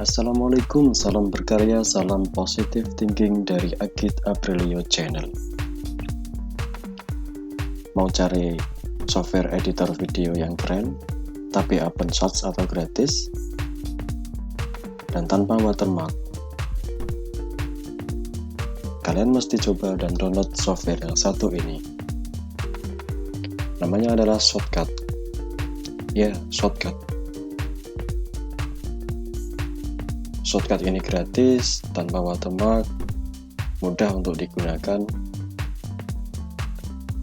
Assalamualaikum, salam berkarya, salam positive thinking dari Agit Aprilio Channel. Mau cari software editor video yang keren, tapi open source atau gratis, dan tanpa watermark? Kalian mesti coba dan download software yang satu ini. Namanya adalah Shotcut. Ya, Shotcut. Shotcut ini gratis, tanpa watermark, mudah untuk digunakan.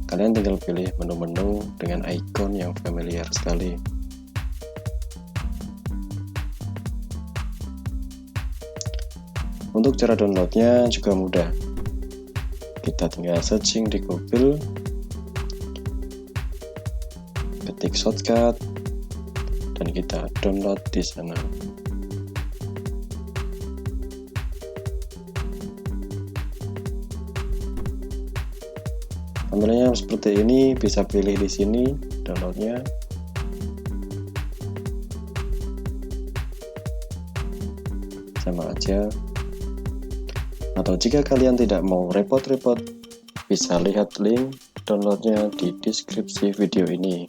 Kalian tinggal pilih menu-menu dengan icon yang familiar sekali. Untuk cara downloadnya juga mudah. Kita tinggal searching di Google, ketik Shotcut, dan kita download di sana. Tampilannya seperti ini, bisa pilih di sini downloadnya. Sama aja. Atau jika kalian tidak mau repot-repot, bisa lihat link downloadnya di deskripsi video ini.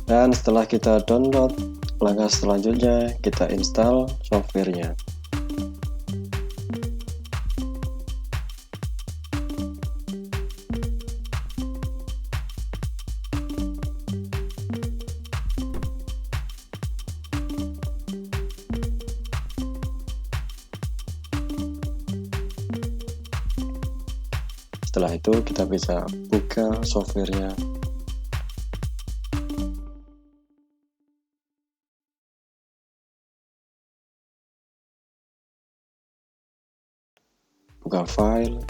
Dan setelah kita download, langkah selanjutnya kita install softwarenya. Setelah itu kita bisa buka softwarenya. Buka file,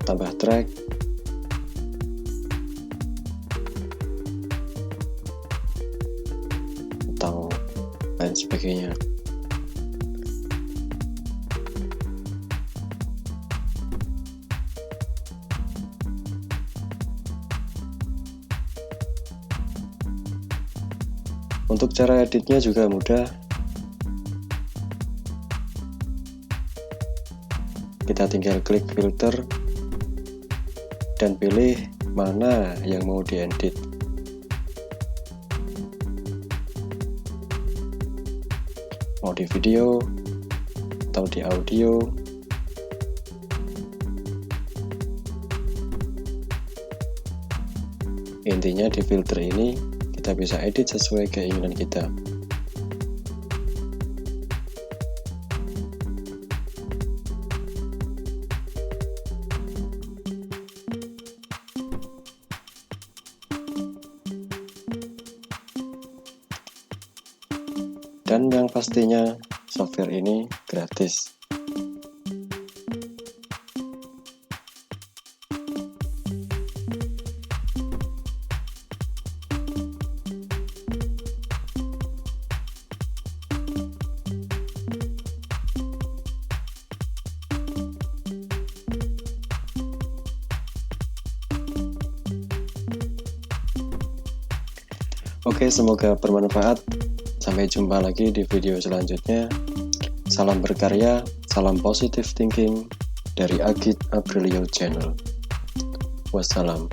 tambah track, atau lain sebagainya. Untuk cara editnya juga mudah. Kita tinggal klik filter dan pilih mana yang mau diedit. Mau di video atau di audio. Intinya di filter ini kita bisa edit sesuai keinginan kita. Dan yang pastinya software ini gratis. Oke, semoga bermanfaat. Sampai jumpa lagi di video selanjutnya. Salam berkarya, salam positive thinking dari Agit Aprilio Channel. Wassalam.